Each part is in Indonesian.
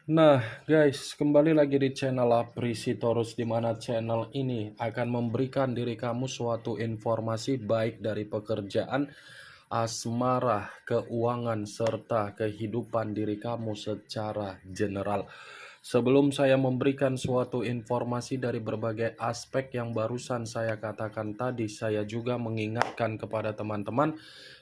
Nah, guys, kembali lagi di channel Aprisitorus, di mana channel ini akan memberikan diri kamu suatu informasi baik dari pekerjaan, asmara, keuangan, serta kehidupan diri kamu secara general. Sebelum saya memberikan suatu informasi dari berbagai aspek yang barusan saya katakan tadi, saya juga mengingatkan kepada teman-teman,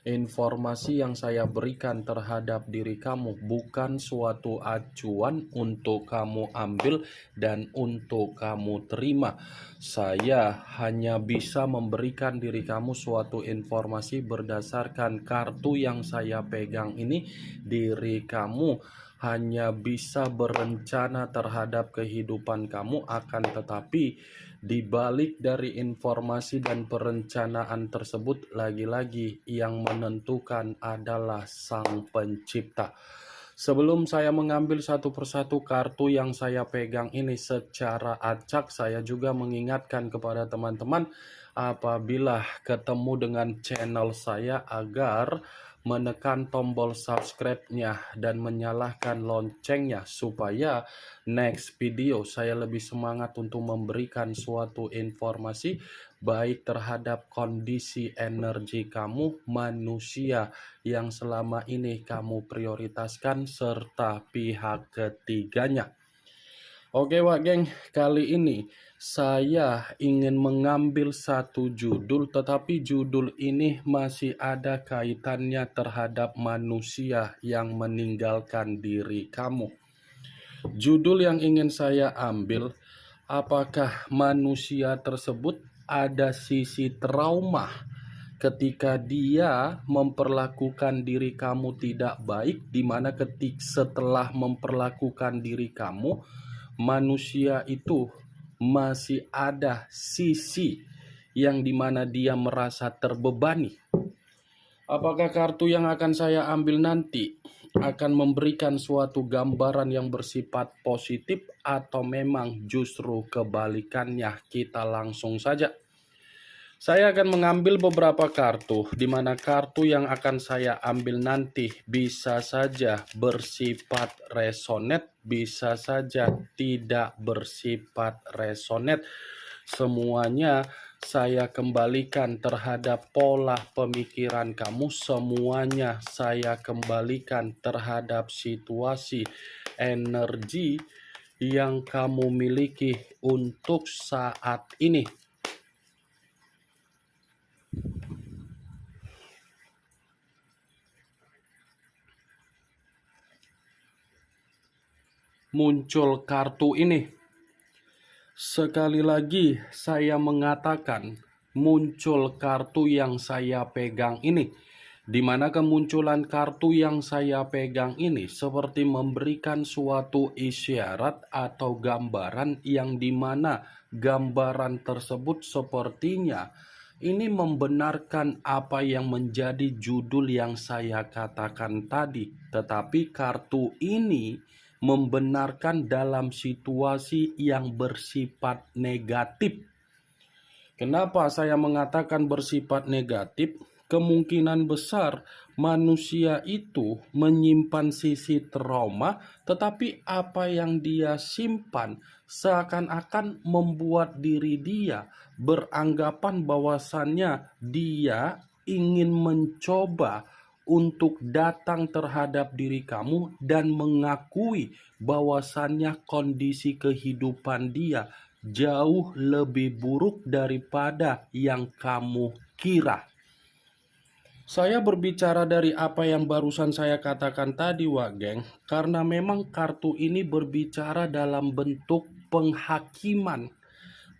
informasi yang saya berikan terhadap diri kamu bukan suatu acuan untuk kamu ambil dan untuk kamu terima. Saya hanya bisa memberikan diri kamu suatu informasi berdasarkan kartu yang saya pegang ini. Diri kamu hanya bisa berencana terhadap kehidupan kamu, akan tetapi di balik dari informasi dan perencanaan tersebut, lagi-lagi yang menentukan adalah Sang Pencipta. Sebelum saya mengambil satu persatu kartu yang saya pegang ini secara acak, saya juga mengingatkan kepada teman-teman apabila ketemu dengan channel saya agar menekan tombol subscribe-nya dan menyalakan loncengnya supaya next video saya lebih semangat untuk memberikan suatu informasi baik terhadap kondisi energi kamu, manusia yang selama ini kamu prioritaskan, serta pihak ketiganya. Oke Wak Geng, kali ini saya ingin mengambil satu judul, tetapi judul ini masih ada kaitannya terhadap manusia yang meninggalkan diri kamu. Judul yang ingin saya ambil, apakah manusia tersebut ada sisi trauma ketika dia memperlakukan diri kamu tidak baik, di mana setelah memperlakukan diri kamu, manusia itu masih ada sisi yang dimana dia merasa terbebani. Apakah kartu yang akan saya ambil nanti akan memberikan suatu gambaran yang bersifat positif atau memang justru kebalikannya? Kita langsung saja. Saya akan mengambil beberapa kartu, di mana kartu yang akan saya ambil nanti bisa saja bersifat resonate, bisa saja tidak bersifat resonate. Semuanya saya kembalikan terhadap pola pemikiran kamu, semuanya saya kembalikan terhadap situasi energi yang kamu miliki untuk saat ini. Muncul kartu ini. Sekali lagi saya mengatakan, muncul kartu yang saya pegang ini, di mana kemunculan kartu yang saya pegang ini seperti memberikan suatu isyarat atau gambaran yang dimana gambaran tersebut sepertinya ini membenarkan apa yang menjadi judul yang saya katakan tadi. Tetapi kartu ini membenarkan dalam situasi yang bersifat negatif. Kenapa saya mengatakan bersifat negatif? Kemungkinan besar manusia itu menyimpan sisi trauma, tetapi apa yang dia simpan seakan-akan membuat diri dia beranggapan bahwasannya dia ingin mencoba untuk datang terhadap diri kamu dan mengakui bahwasannya kondisi kehidupan dia jauh lebih buruk daripada yang kamu kira. Saya berbicara dari apa yang barusan saya katakan tadi, Wak Geng, karena memang kartu ini berbicara dalam bentuk penghakiman.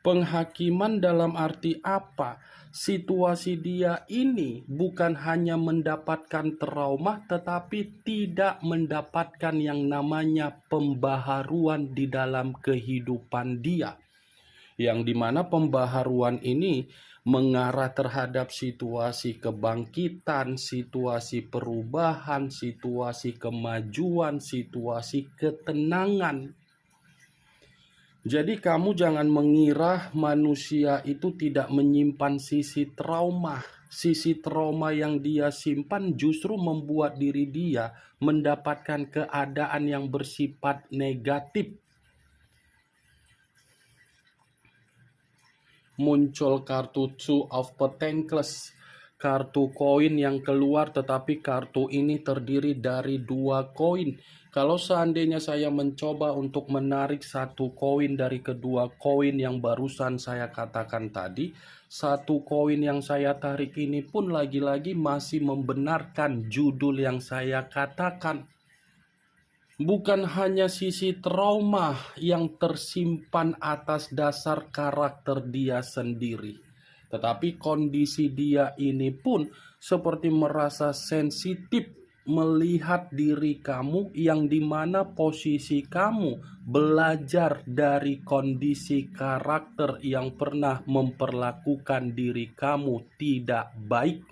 Penghakiman dalam arti apa? Situasi dia ini bukan hanya mendapatkan trauma, tetapi tidak mendapatkan yang namanya pembaharuan di dalam kehidupan dia. Yang dimana pembaharuan ini mengarah terhadap situasi kebangkitan, situasi perubahan, situasi kemajuan, situasi ketenangan. Jadi kamu jangan mengira manusia itu tidak menyimpan sisi trauma. sisi trauma yang dia simpan justru membuat diri dia mendapatkan keadaan yang bersifat negatif. Muncul kartu Two of Pentacles, kartu koin yang keluar, tetapi kartu ini terdiri dari 2 koin. Kalau seandainya saya mencoba untuk menarik satu koin dari kedua koin yang barusan saya katakan tadi, satu koin yang saya tarik ini pun lagi-lagi masih membenarkan judul yang saya katakan. Bukan hanya sisi trauma yang tersimpan atas dasar karakter dia sendiri, tetapi kondisi dia ini pun seperti merasa sensitif melihat diri kamu, yang dimana posisi kamu belajar dari kondisi karakter yang pernah memperlakukan diri kamu tidak baik.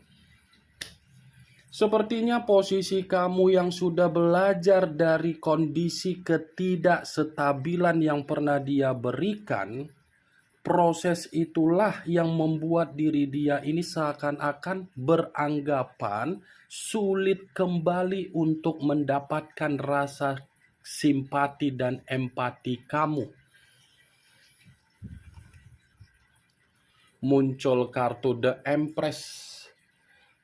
Sepertinya posisi kamu yang sudah belajar dari kondisi ketidakstabilan yang pernah dia berikan, proses itulah yang membuat diri dia ini seakan-akan beranggapan sulit kembali untuk mendapatkan rasa simpati dan empati kamu. Muncul kartu The Empress.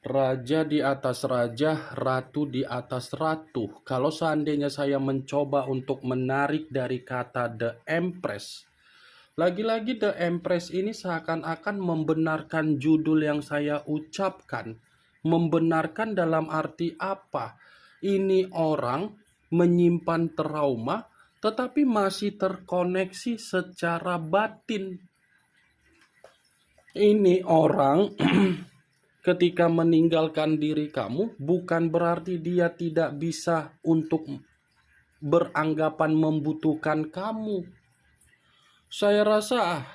Raja di atas raja, ratu di atas ratu. Kalau seandainya saya mencoba untuk menarik dari kata The Empress, lagi-lagi The Empress ini seakan-akan membenarkan judul yang saya ucapkan. Membenarkan dalam arti apa? Ini orang menyimpan trauma tetapi masih terkoneksi secara batin. Ini orang ketika meninggalkan diri kamu, bukan berarti dia tidak bisa untuk beranggapan membutuhkan kamu. Saya rasa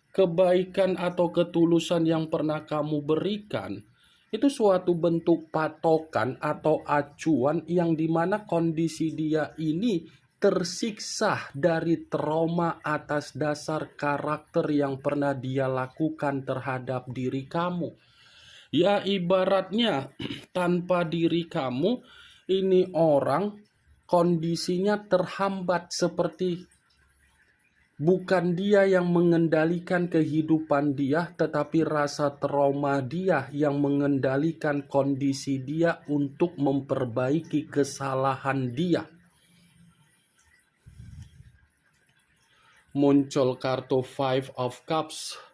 kebaikan atau ketulusan yang pernah kamu berikan itu suatu bentuk patokan atau acuan yang dimana kondisi dia ini tersiksa dari trauma atas dasar karakter yang pernah dia lakukan terhadap diri kamu. Ya, ibaratnya tanpa diri kamu, ini orang kondisinya terhambat, seperti bukan dia yang mengendalikan kehidupan dia, tetapi rasa trauma dia yang mengendalikan kondisi dia untuk memperbaiki kesalahan dia. Muncul kartu Five of Cups.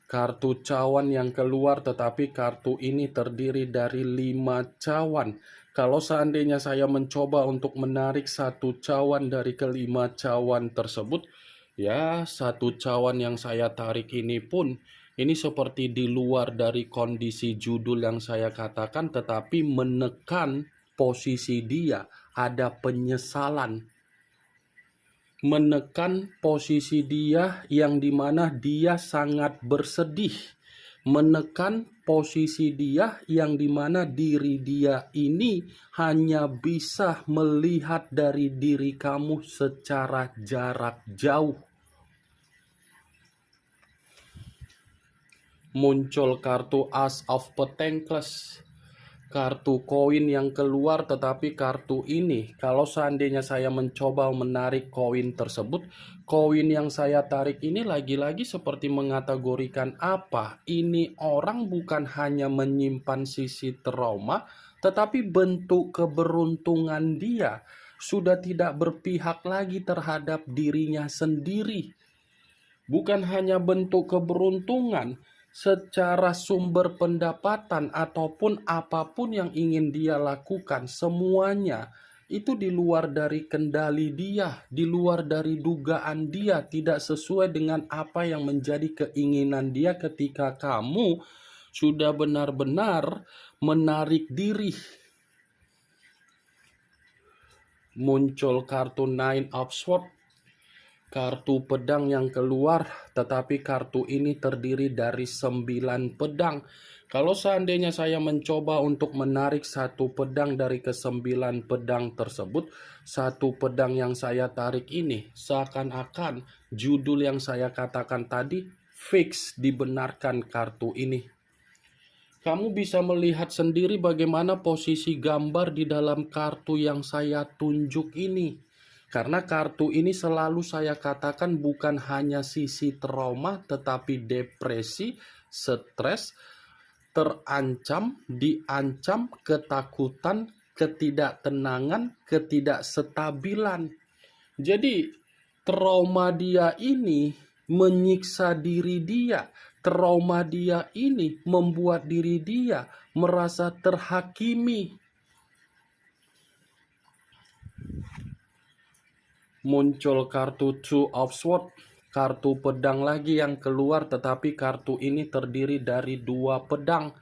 Kartu cawan yang keluar, tetapi kartu ini terdiri dari 5 cawan. Kalau seandainya saya mencoba untuk menarik satu cawan dari kelima cawan tersebut, ya satu cawan yang saya tarik ini pun, ini seperti di luar dari kondisi judul yang saya katakan, tetapi menekan posisi dia, ada penyesalan. Menekan posisi dia yang dimana dia sangat bersedih, menekan posisi dia yang dimana diri dia ini hanya bisa melihat dari diri kamu secara jarak jauh. Muncul kartu Ace of Pentacles. Kartu koin yang keluar, tetapi kartu ini kalau seandainya saya mencoba menarik koin tersebut, koin yang saya tarik ini lagi-lagi seperti mengategorikan apa? Ini orang bukan hanya menyimpan sisi trauma, tetapi bentuk keberuntungan dia sudah tidak berpihak lagi terhadap dirinya sendiri. Bukan hanya bentuk keberuntungan, secara sumber pendapatan ataupun apapun yang ingin dia lakukan, semuanya itu di luar dari kendali dia, di luar dari dugaan dia, tidak sesuai dengan apa yang menjadi keinginan dia ketika kamu sudah benar-benar menarik diri. Muncul kartu Nine of Swords. Kartu pedang yang keluar, tetapi kartu ini terdiri dari 9 pedang. Kalau seandainya saya mencoba untuk menarik satu pedang dari ke-9 pedang tersebut, satu pedang yang saya tarik ini seakan-akan judul yang saya katakan tadi fix dibenarkan kartu ini. Kamu bisa melihat sendiri bagaimana posisi gambar di dalam kartu yang saya tunjuk ini. Karena kartu ini selalu saya katakan bukan hanya sisi trauma, tetapi depresi, stres, terancam, diancam, ketakutan, ketidaktenangan, ketidakstabilan. Jadi trauma dia ini menyiksa diri dia. Trauma dia ini membuat diri dia merasa terhakimi. Muncul kartu Two of Swords, kartu pedang lagi yang keluar, tetapi kartu ini terdiri dari 2 pedang.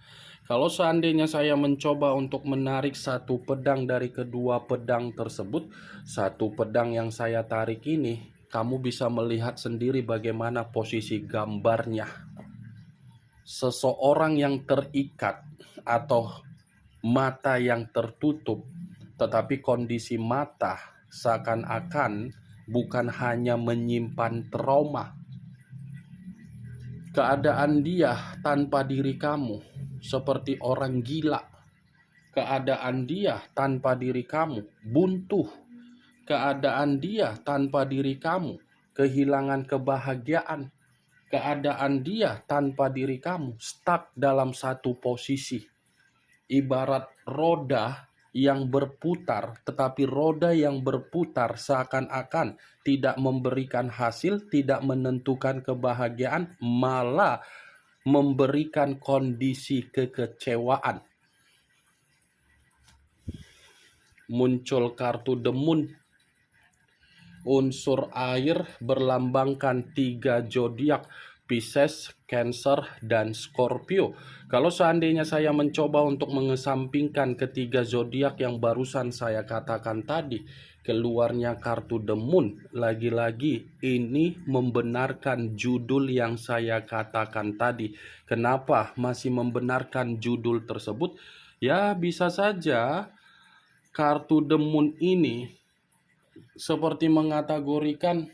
Kalau seandainya saya mencoba untuk menarik satu pedang dari kedua pedang tersebut, satu pedang yang saya tarik ini, kamu bisa melihat sendiri bagaimana posisi gambarnya. Seseorang yang terikat atau mata yang tertutup, tetapi kondisi mata seakan-akan bukan hanya menyimpan trauma. Keadaan dia tanpa diri kamu seperti orang gila. Keadaan dia tanpa diri kamu buntu. Keadaan dia tanpa diri kamu kehilangan kebahagiaan. Keadaan dia tanpa diri kamu stuck dalam satu posisi. Ibarat roda yang berputar, tetapi roda yang berputar seakan-akan tidak memberikan hasil, tidak menentukan kebahagiaan, malah memberikan kondisi kekecewaan. Muncul kartu The Moon, unsur air berlambangkan 3 zodiak, Pisces, Cancer, dan Scorpio. Kalau seandainya saya mencoba untuk mengesampingkan ketiga zodiak yang barusan saya katakan tadi, keluarnya kartu The Moon. Lagi-lagi ini membenarkan judul yang saya katakan tadi. Kenapa masih membenarkan judul tersebut? Ya, bisa saja kartu The Moon ini seperti mengategorikan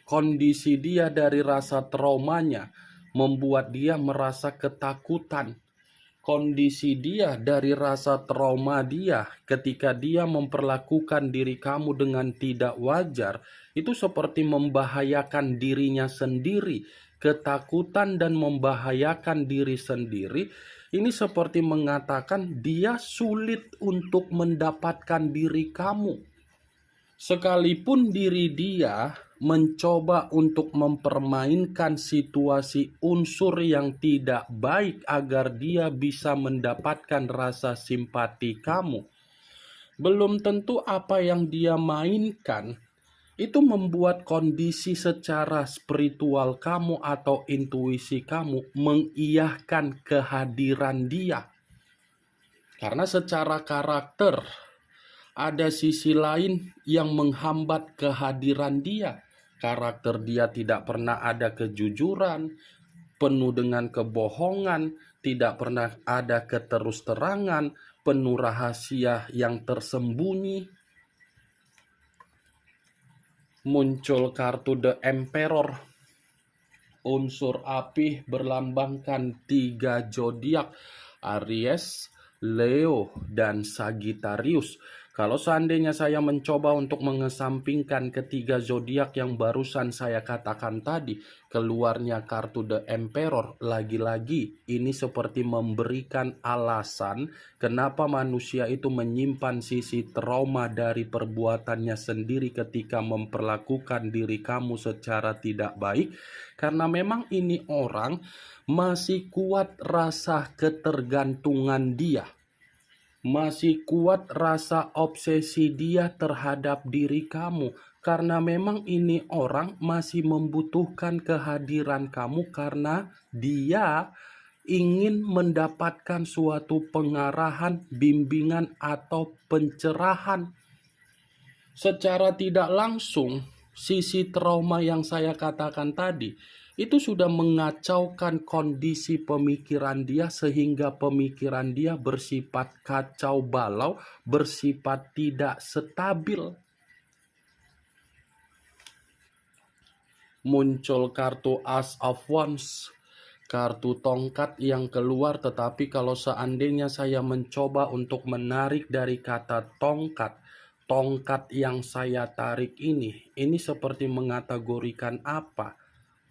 kondisi dia dari rasa traumanya membuat dia merasa ketakutan. Kondisi dia dari rasa trauma dia ketika dia memperlakukan diri kamu dengan tidak wajar, itu seperti membahayakan dirinya sendiri. Ketakutan dan membahayakan diri sendiri ini seperti mengatakan dia sulit untuk mendapatkan diri kamu. Sekalipun diri dia mencoba untuk mempermainkan situasi unsur yang tidak baik agar dia bisa mendapatkan rasa simpati kamu, belum tentu apa yang dia mainkan itu membuat kondisi secara spiritual kamu atau intuisi kamu mengiyahkan kehadiran dia. Karena secara karakter ada sisi lain yang menghambat kehadiran dia. Karakter dia tidak pernah ada kejujuran, penuh dengan kebohongan, tidak pernah ada keterus-terangan, penuh rahasia yang tersembunyi. Muncul kartu The Emperor, unsur api berlambangkan 3 zodiak, Aries, Leo, dan Sagittarius. Kalau seandainya saya mencoba untuk mengesampingkan ketiga zodiak yang barusan saya katakan tadi, keluarnya kartu The Emperor, lagi-lagi ini seperti memberikan alasan kenapa manusia itu menyimpan sisi trauma dari perbuatannya sendiri ketika memperlakukan diri kamu secara tidak baik, karena memang ini orang masih kuat rasa ketergantungan dia. Masih kuat rasa obsesi dia terhadap diri kamu. Karena memang ini orang masih membutuhkan kehadiran kamu karena dia ingin mendapatkan suatu pengarahan, bimbingan, atau pencerahan. Secara tidak langsung, sisi trauma yang saya katakan tadi itu sudah mengacaukan kondisi pemikiran dia sehingga pemikiran dia bersifat kacau balau, bersifat tidak stabil. Muncul kartu Ace of Wands, kartu tongkat yang keluar, tetapi kalau seandainya saya mencoba untuk menarik dari kata tongkat, tongkat yang saya tarik ini seperti mengategorikan apa?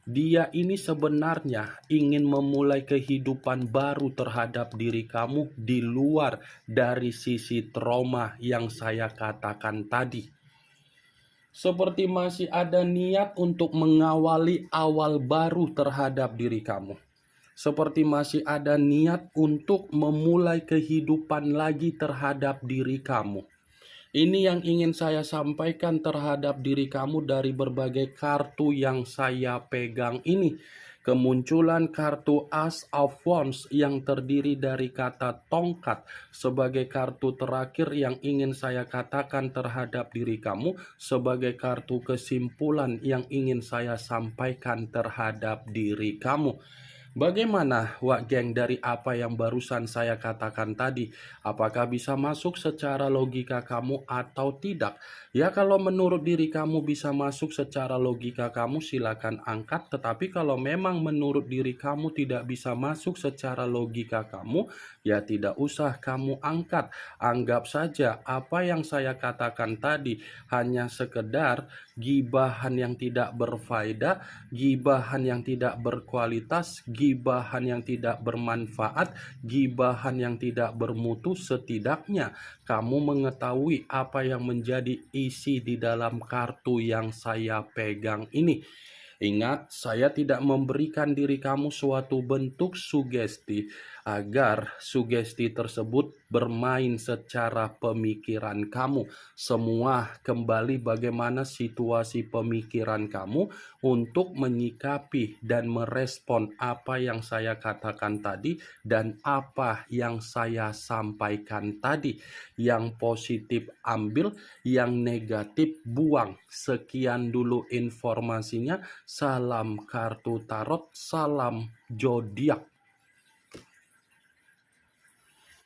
Dia ini sebenarnya ingin memulai kehidupan baru terhadap diri kamu di luar dari sisi trauma yang saya katakan tadi. Seperti masih ada niat untuk mengawali awal baru terhadap diri kamu. Seperti masih ada niat untuk memulai kehidupan lagi terhadap diri kamu. Ini yang ingin saya sampaikan terhadap diri kamu dari berbagai kartu yang saya pegang ini. Kemunculan kartu Ace of Wands yang terdiri dari kata tongkat sebagai kartu terakhir yang ingin saya katakan terhadap diri kamu, sebagai kartu kesimpulan yang ingin saya sampaikan terhadap diri kamu. Bagaimana, Wak Geng, dari apa yang barusan saya katakan tadi? Apakah bisa masuk secara logika kamu atau tidak? Ya, kalau menurut diri kamu bisa masuk secara logika kamu, silakan angkat. Tetapi kalau memang menurut diri kamu tidak bisa masuk secara logika kamu, ya tidak usah kamu angkat. Anggap saja apa yang saya katakan tadi hanya sekedar gibahan yang tidak berfaedah, gibahan yang tidak berkualitas, gibahan yang tidak bermanfaat, gibahan yang tidak bermutu. Setidaknya kamu mengetahui apa yang menjadi isi di dalam kartu yang saya pegang ini. Ingat, saya tidak memberikan diri kamu suatu bentuk sugesti agar sugesti tersebut bermain secara pemikiran kamu. Semua kembali bagaimana situasi pemikiran kamu untuk menyikapi dan merespon apa yang saya katakan tadi dan apa yang saya sampaikan tadi. Yang positif ambil, yang negatif buang. Sekian dulu informasinya. Salam kartu tarot, salam zodiak.